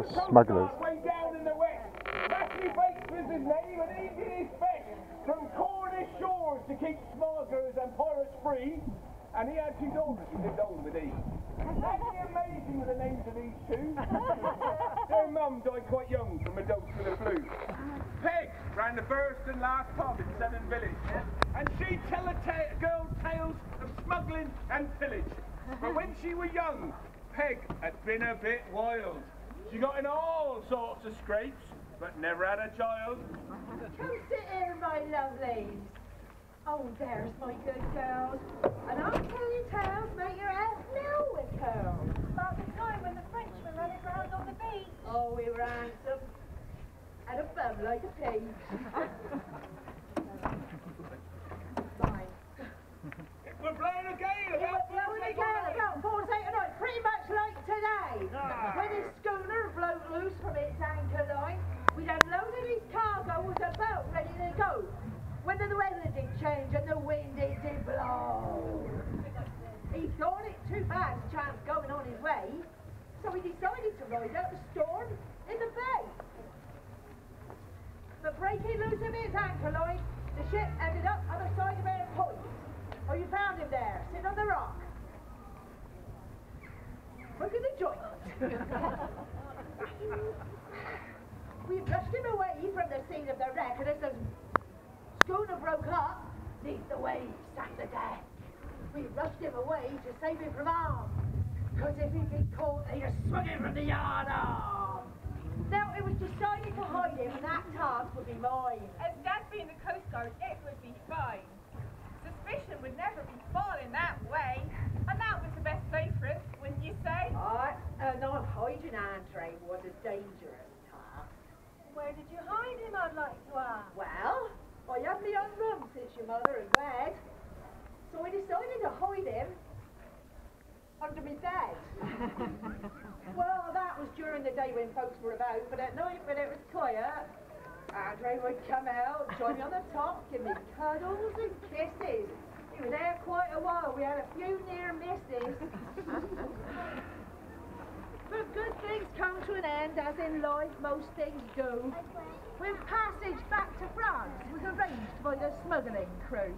smugglers. Way down in the west. Matthew Bates was his name, and he did his best from Cornish shores to keep smugglers and pirates free. And he had two daughters who lived on with Eve. Actually amazing with the names of these two. Their mum died quite young from a dose with the flu. Peg ran the first and last pub in Seven Village, and she'd tell the girls tales of smuggling and pillage. But when she was young, Peg had been a bit wild. She got in all sorts of scrapes, but never had a child. Come sit here, my lovelies. Oh, there's my good girls. And I'll tell you tales, make your ass nil with curls. About the time when the Frenchmen ran aground on the beach. Oh, we were handsome. And a bum like a pig. Bye. We're playing a game about about 4 night, pretty much like today. When his schooner broke loose from its anchor line, we'd unloaded his cargo with a boat ready to go. When the weather did change and the wind it did blow. He thought it too bad to chance going on his way, so he decided to ride out the storm in the bay. But breaking loose of its anchor line, the ship ended up on the side of Air Point. Oh, you found him there, sitting on the rock. Look at the joint. We rushed him away from the scene of the wreck, and as the schooner broke up, neath the waves sank the deck. We rushed him away to save him from harm, because if he'd been caught, they'd have swung him from the yard arm. Now, it was decided to hide him, and that task would be mine. As Dad being the Coast Guard, it would be fine. Suspicion would never be falling that way, and that was the best way for us, wouldn't you say? No, hiding Andre was a dangerous task. Where did you hide him, I'd like to ask? Well, I had me own room since your mother had wed, so I decided to hide him under my bed. Well, that was during the day when folks were about, but at night when it was quiet, Andre would come out, join me on the top, give me cuddles and kisses. He was there quite a while. We had a few near misses. But good things come to an end, as in life most things do. When passage back to France was arranged by the smuggling crew,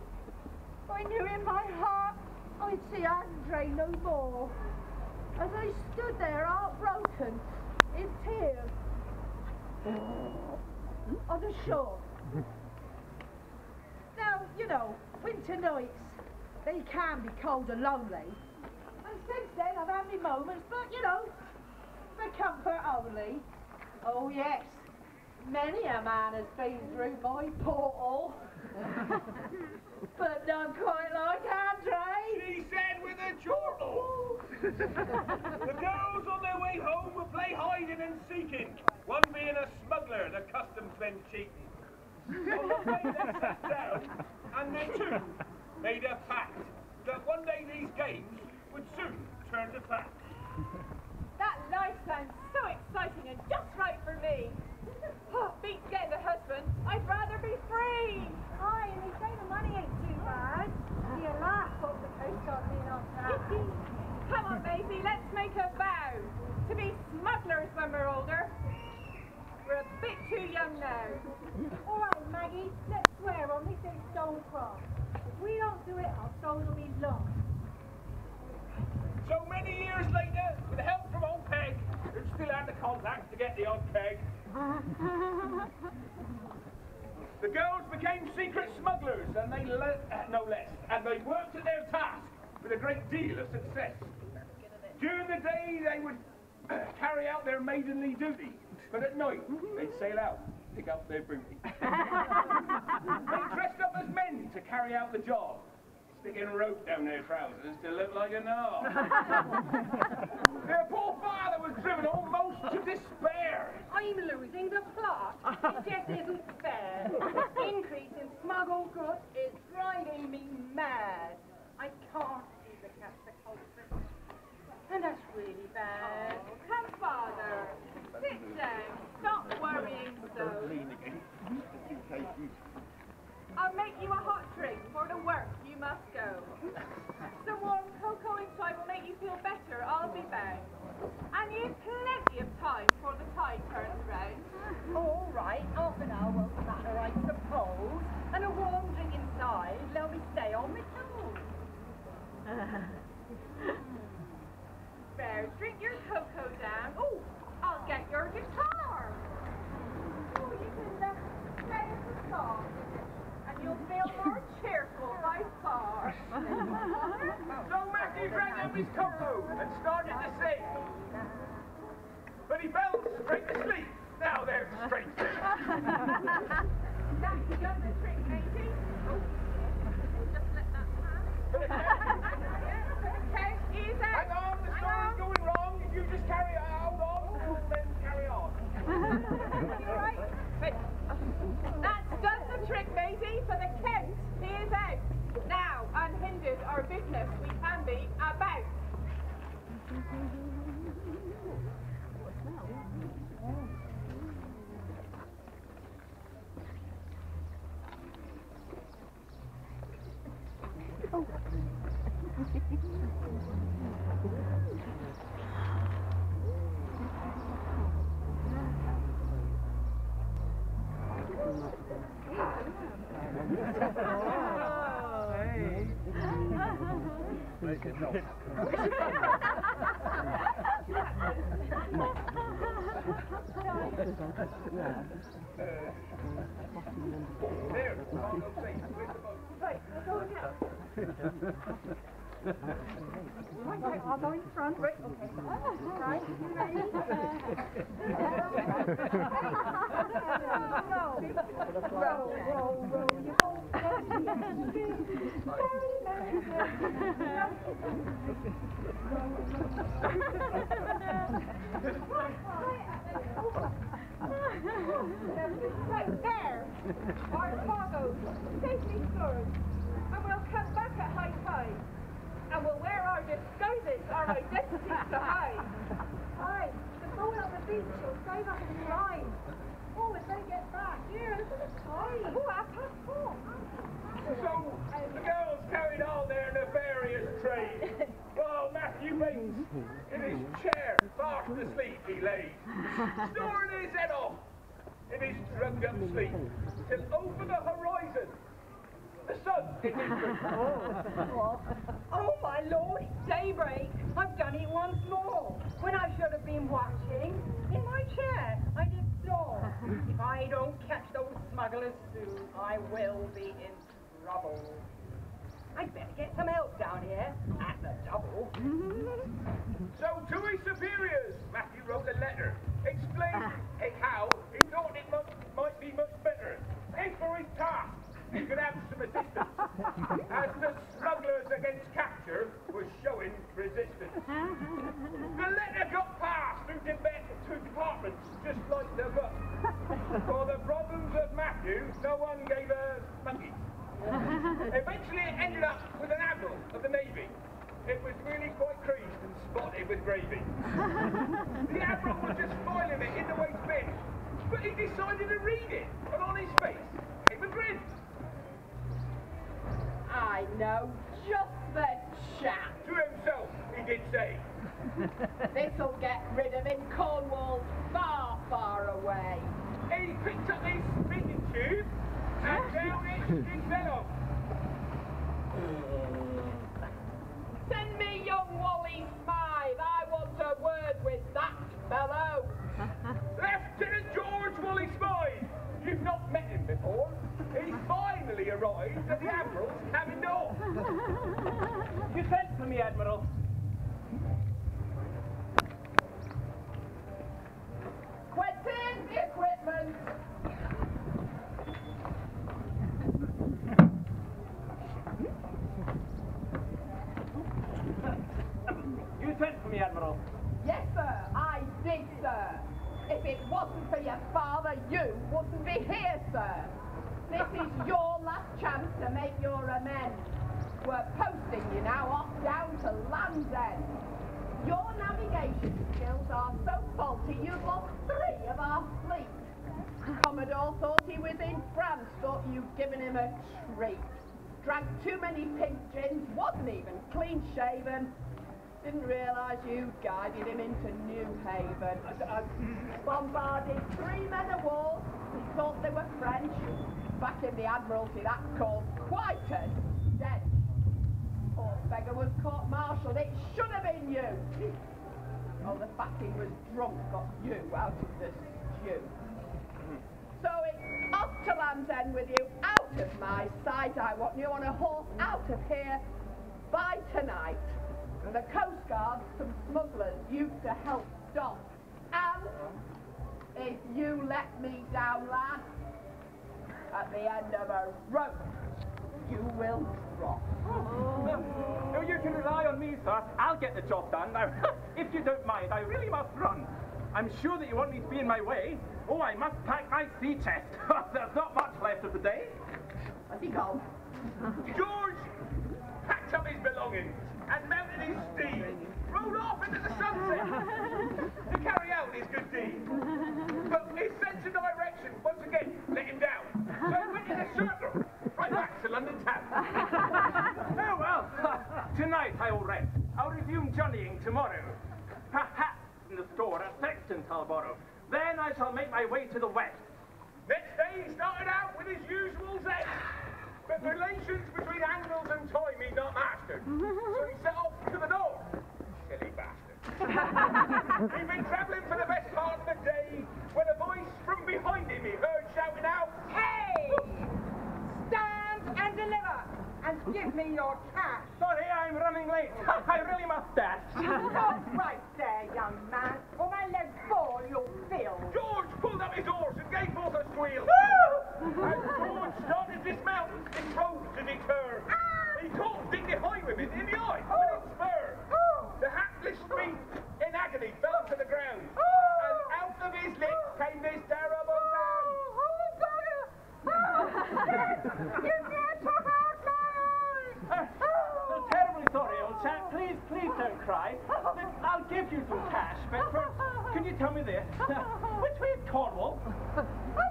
I knew in my heart I'd see Andre no more. As I stood there heartbroken, in tears, on the shore. Now, you know, winter nights, they can be cold and lonely. And since then I've had my moments, but you know, for comfort only. Oh yes, many a man has been through my portal. But not quite like Andre. She said with a chortle. The girls on their way home will play hiding and seeking, one being a smuggler the customs men cheating. On the way they sat down, and they too made a pact that one day these games would soon turn to fact. That life sounds so exciting and just right for me. Beats getting a husband, I'd rather be free. Aye, and they say the money ain't too bad. You laugh off the Coast Guard being on that. Come on, Maisie, let's make a vow to be smugglers when we're older. We're a bit too young now. All right, Maggie, let's swear on this big stone cross. If we don't do it, our souls will be lost. So many years later, with help from old Peg, who still had the contacts to get the odd keg, the girls became secret smugglers, and they no less, and they worked at their task with a great deal of success. During the day, they would carry out their maidenly duty, but at night, they'd sail out, pick up their booty. They dressed up as men to carry out the job, sticking a rope down their trousers to look like a knob. Their poor father was driven almost to despair. I'm losing the plot. It just isn't fair. Increase in smuggled goods is driving me mad. I can't even catch the culprit. And that's really bad. Oh, come, Father. Sit down. Stop worrying so. I'll make you a hot drink. For the work, you must go. Some warm cocoa inside will make you feel better, I'll be bound. And you've plenty of time for the talk. Bears, drink your cocoa down. Oh, I'll get your guitar. Oh, you can play the song, and you'll feel more cheerful by far. So Matthew drank up his cocoa and started to sing. But he fell straight to sleep. Now there's a strange thing. That's just a trick, matey. Oh, just let that pass. Okay, easy. Hang on, the story's going wrong. If you just carry on, hold on, we'll then carry on. You're right. That's just a trick, matey, for the Kent. He is out. Now, unhindered our business we can be about. There, Right, we'll go again. Right, I'll go in front. Right, okay. Right, ready? Roll, you Right there, our cargo's safely stored, and we'll come back at high tide, and we'll wear our disguises, our identities to hide. Aye, the boat on the beach will save us in the line. Oh, we better get back. Here, look at the time. Oh, 4:30. So, the girls carried on their nefarious trade. While Matthew Bates, in his chair, fast asleep he lay, snoring his head off in his drugged up sleep, till over the horizon, the sun issued. Oh, my lord, it's daybreak. I've done it once more. When I should have been watching, in my chair, I did snore. If I don't catch those smugglers soon, I will be in trouble. I'd better get some help down here, at the double. So to his superiors, Matthew wrote a letter, explaining how he thought it might be much better if for his task he could have some assistance, as the smugglers against capture were showing resistance. The letter got passed through two departments, just like the book. For the problems of Matthew, no one gave a monkey. Eventually it ended up with an admiral of the Navy. It was really quite creased and spotted with gravy. The admiral was just filing it in the waste bin, but he decided to read it, and on his face came a grin. I know just the chap. To himself, he did say, This'll get rid of him. Cornwall's far, far away. he picked up his speaking tube, and down it fell off. Send me young Wally Smythe. I want a word with that fellow. Lieutenant George Wally Smythe! You've not met him before. He finally arrived at the Admiral's cabin door. You sent for me, Admiral. Quentin, the equipment. You sent for me, Admiral. Yes, sir, I did, sir. If it wasn't for your father, you wouldn't be here, sir. This is your last chance to make your amends. We're posting you now off down to Land's End. Your navigation skills are so faulty you've lost 3 of our fleet. Commodore thought he was in France, thought you'd given him a treat. Drank too many pink gins, wasn't even clean shaven. Didn't realise you guided him into New Haven. Bombarded 3 men of war. He thought they were French. Back in the Admiralty, that's called quite a stench. Or beggar was court-martialed. It should have been you. Oh, the fact he was drunk got you out of the stew. So it's off to Land's End with you, out of my sight. I want you on a horse out of here by tonight. And the Coast Guard, some smugglers, you to help stop. And if you let me down, lad, at the end of a rope, you will drop. No, you can rely on me, sir. I'll get the job done. Now, if you don't mind, I really must run. I'm sure that you won't need to be in my way. Oh, I must pack my sea chest. There's not much left of the day. Where's he gone? George packed up his belongings and mounted his steed, rode off into the sunset to carry out his good deed. But his sense of direction, once again, let him down. So he went in a circle, right back to London town. Oh, well, tonight I will rest. I'll resume journeying tomorrow. Perhaps in the store at Sexton's I'll borrow. Then I shall make my way to the west. Next day he started out with his usual zest. But relations between angles and time he'd not mastered. So he set off to the north. Silly bastard. He'd been travelling for the best part of the day when a voice from behind him he heard shouting out, Hey! Stand and deliver! And give me your cash! Sorry, I'm running late. I really must dash. Stop right there, young man, or my legs fall, you'll feel. George pulled up his horse and gave forth a squeal. As George started to dismount, his road to deter. He caught Dick the Highwayman in the eye with his spur. The hapless beast in agony fell to the ground. And out of his lips came this terrible sound. You can't talk out my eyes! So terribly sorry, old chap. Please don't cry. Look, I'll give you some cash, but first, can you tell me this? Which way is Cornwall? Are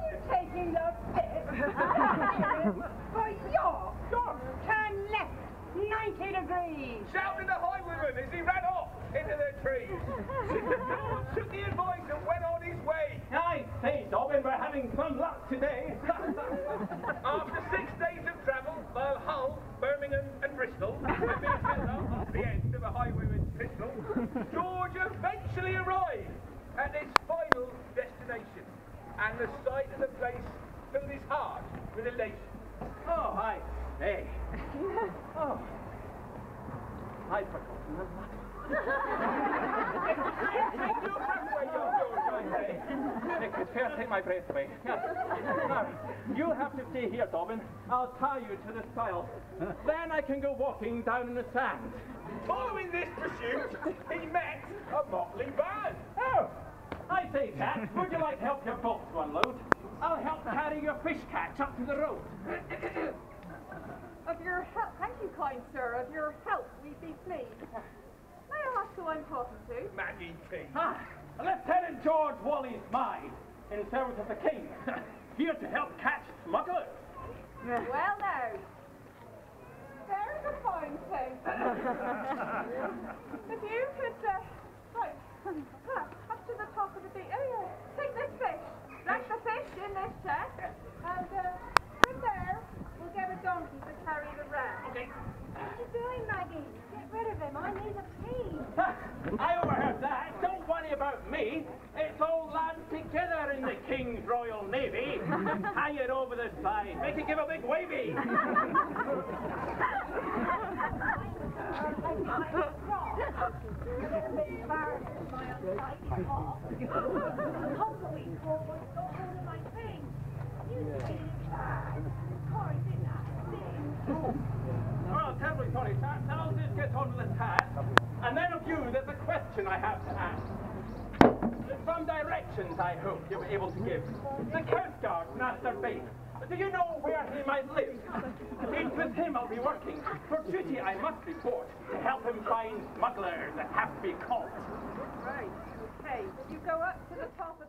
you taking the piss? For York, turn left, 90 degrees. Shouted the highwayman as he ran off into the trees. George took the advice and went on his way. I say, Dobbin, we're having some luck today. After 6 days of travel via Hull, Birmingham and Bristol, and being held up at the end of a highwayman's pistol, George eventually arrived at his final destination, and the sight of the place filled his heart with elation. Oh, I say. Oh. I'd forgotten the luck. It's fair to take my breath away. Yes. Now, you'll have to stay here, Dobbin. I'll tie you to the stile. Then I can go walking down in the sand. Following this pursuit, he met a motley band. Oh, I say, Jack, would you like to help your boat to unload? I'll help carry your fish catch up to the road. Of your help, thank you, kind sir. Of your help, we'd be pleased. May I ask who I'm talking to? Maggie T. Ah, Lieutenant George Wally Smythe, in service of the King, here to help catch smugglers. Well, now, there's a fine thing. If you could, right, up to the top of the beach. Oh, yeah, take this fish. Drag the fish in this chest, and from there, we'll get a donkey to carry it around. Okay. What are you doing, Maggie? Get rid of him. I need a pee. I overheard that. Don't worry about me. It's all land together in the King's Royal Navy. Hang it over the side. Make it give a big wavy. Well, terribly sorry, sir. I'll just get on with the task. And then of you, there's a question I have to ask. Some directions, I hope, you'll be able to give. The Coast Guard, Master Bate. Do you know where he might live? It's with him I'll be working. For duty I must report to help him find smugglers that have to be caught. Right, okay. You go up to the top of